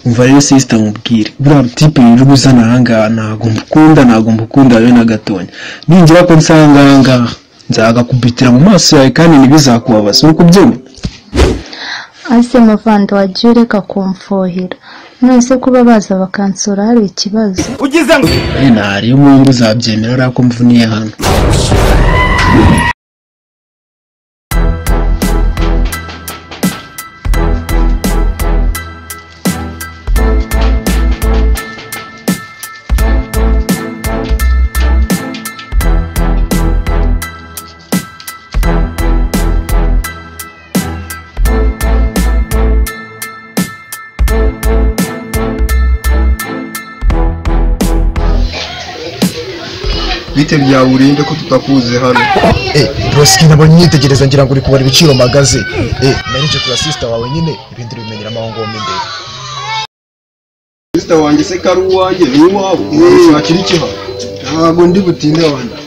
umva rero sister mubwire buriya type rero uzana ahangaha ntabwo mbukunda we na gatonya ningira ko nsanga ahangaha nzagakubitira mu maso yawe kandi ntibizakubabaza uko byumva ase muvando wagiye ureka kumfuhira mwese kuba baza bakansura hari ikibazo ugize ngo nariyo mpamvu uzabyemera ariko mvuniye hano bite byawurinde ko tutakuze hano broski nabonye nyitegereza ngira ngo uri kubara ibiciro magaze narije kura sister wawe nyine ibindi bimenyera amahongo mu imbere sister wanjye se kari uwanjye ni wawe shakira ikiha ntabwo ndi butinde wanjye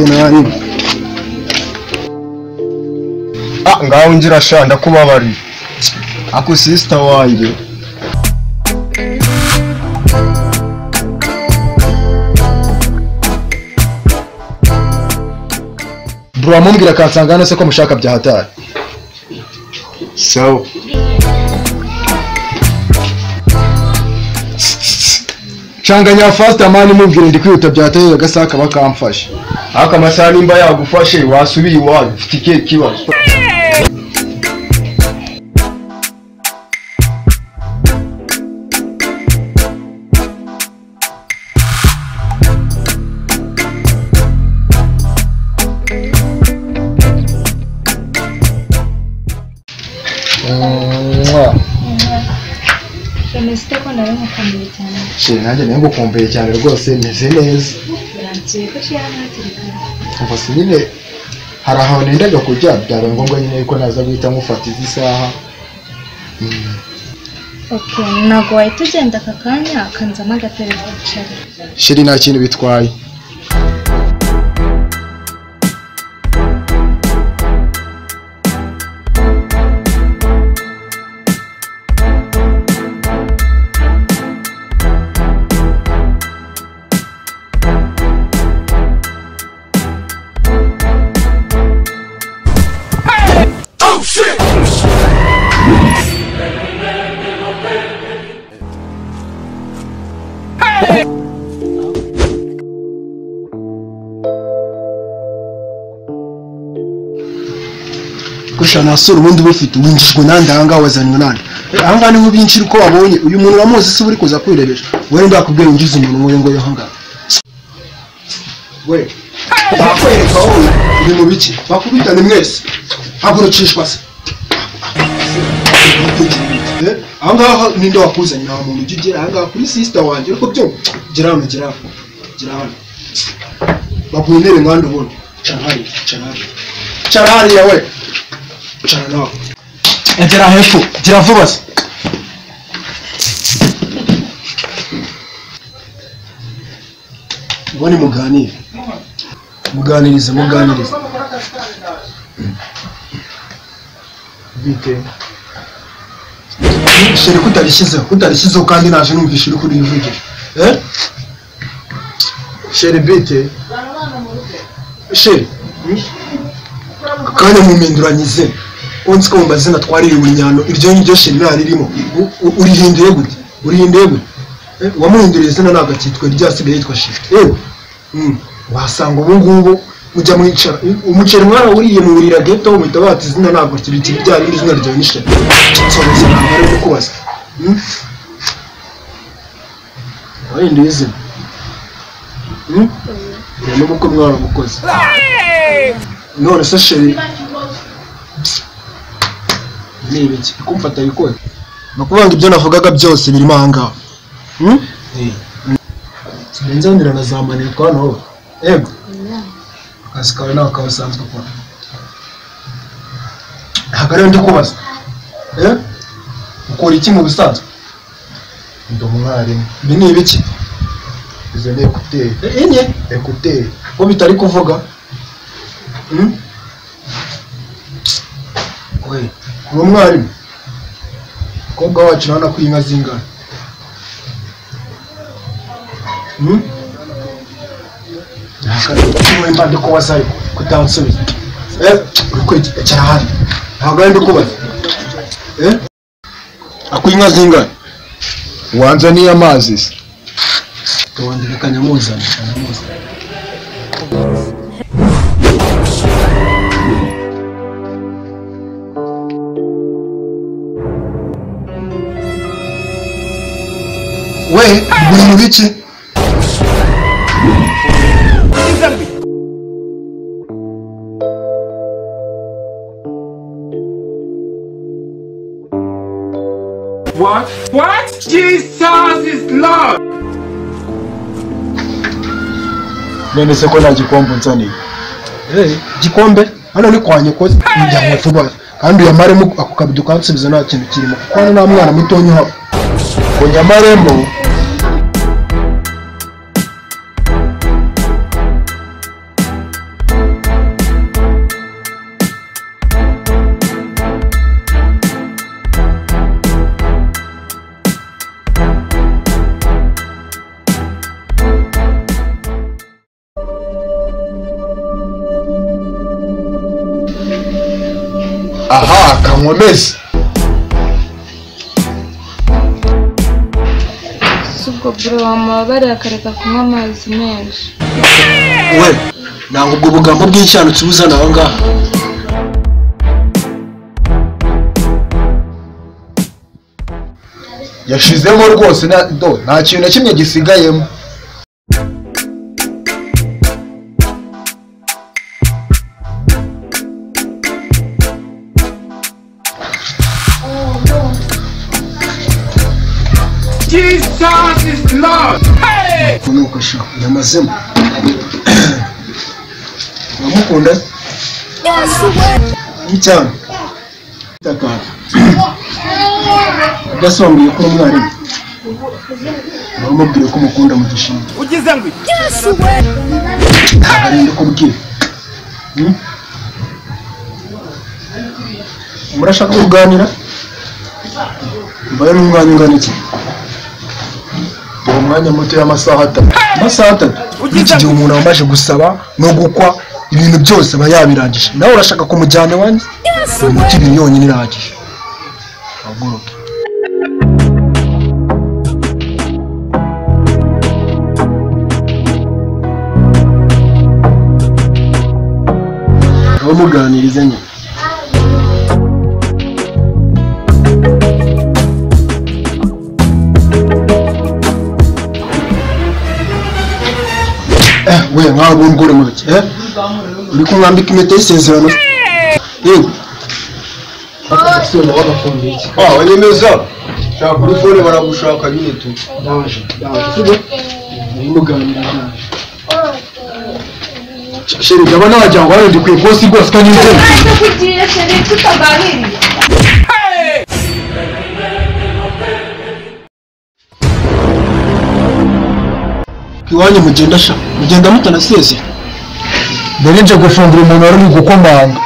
nari ngaho ngira sha ndakubabari ako sister wanjye bro amumbwira kansangana se ko mushaka bya hatari so Changanya fast man mubwire ndi kwihuta bya hatari agasaka bakamfasha aka masaha nimba yagufashe wasubiye iwawe ufite ikihe kibazo nanjye niyo ngukumbuye cyane rwose meze neza umva si nyine hari ahantu nendaga kujya byaba ngombwa nyine ko naza guhita nkufata izi saha ntabwo wahita ugenda aka kanya akanzamo agatebe kwicara sheri nta kintu bitwaye Kushana sura ubundi bufite winjijwe nande hanga wazanywe nande hanga ni nk'ubinshira uko wabonye uyu muntu uramuzi se uri kuza kwirebesha wewe ndakubwiye winjiza umuntu ngo hanga we bakwereka wowe uri mu biki bakubitane mwese hagurukishwa se hanga ninde wakuzanye nta muntu ugigera hanga kuri sister wanjye uko byo gira hano bakuyinere ngande ubone charari yawe Chana no. Egera hepfo, gira vuba se. Boni muganirize. Bite. Sheri kutarishyizeho kandi naje numvisha uri kuri ivugira. Sheri bite. Sheri. Kanya muminduranyize. Once ko mbazina twariri ubunyano iryo niryo sheri naririmo urihinduye gute wamuhinduriye izina nagakitwe ryasigaye yitwa sheri wasanga ubu ngubu ujya mwicara umuceri mwana uriye mu burira geto muhita bati izina ntabwo kibiti byari izina ryawe ni sheri soza ntabwo kubaza wahinduye izina rero nuko mwana mukoze none se sheri nibiki kumfata bikora nakubanga ibyo navugaga byose birimo ahangaha sinzanira na zamanira kwa no ego akazi kawe nawe kabasanzwe kwa hagare ndi kubaza ukora iki mu bisanzwe ndo mwarimu ibi ni ibiki izo ni ekuteri ko bitari kuvuga we uwo mwarimu Kobwa wacu nana ko inka zingana. Nakari impande ko wasaye kutansubiza. Ukwege cyahari. Ntabwo ndi kubaza. Akuinka zingana. Wanza ni amazi se. Tondere kanyamuzana. We, buri mu biki? What? Jesus is Lord! None se ko nta gikombe nzaniye? Gikombe? Hano ni kwa nyokozi. Njya mu tuba. Kandi uyamaremo ako kabido kansubiza nta kintu kirimo. Kuko hano nta mwana mutonyi haba. Ko nyamaremo. Aha, kankomeze. Subwo bro wamabare akareka kunywa amazi menshi. We, ntabwo ubwo bugambo bw'icyano kibuzana aho ngaho. Yashizemo rwose nta kintu na kimwe gisigayemo. Jesus is Lord! Hey! Nuko sha yamazemo. Wamukunda? Icyano. Takara. Gasombiye ko umwarimu. Bamubwiye ko mukunda mu gishinga. Ugize ngo Arinde kubwira. Murashaka kuganira? Mbaye n'umwanya ungana iki? Umwanya muto y'amasaha 3. Amasaha 3. Iki gihe umuntu amaje gusaba no gukwa ibintu byose aba yabirangije. Nawe urashaka kumujyana wanjye? Umuti ibintu yonyine irangije. Aguruke. Muganiriza nyine. We nk'abo ngore mu biki uri kumwambika impeta y'isezerano. Yego asona bagafungiye iki? Wanyemeza. Shaka kuri phone baragushaka nyine tu. Daje sibyo muganira naje. Shenge ndabona wajya ngo ndi ku boss rwose kandi nje Kugiye Shenge tutaganiriye. Iwanyu mugenda mutanaseze. Dore nje gufungura umuntu wari gukomanga.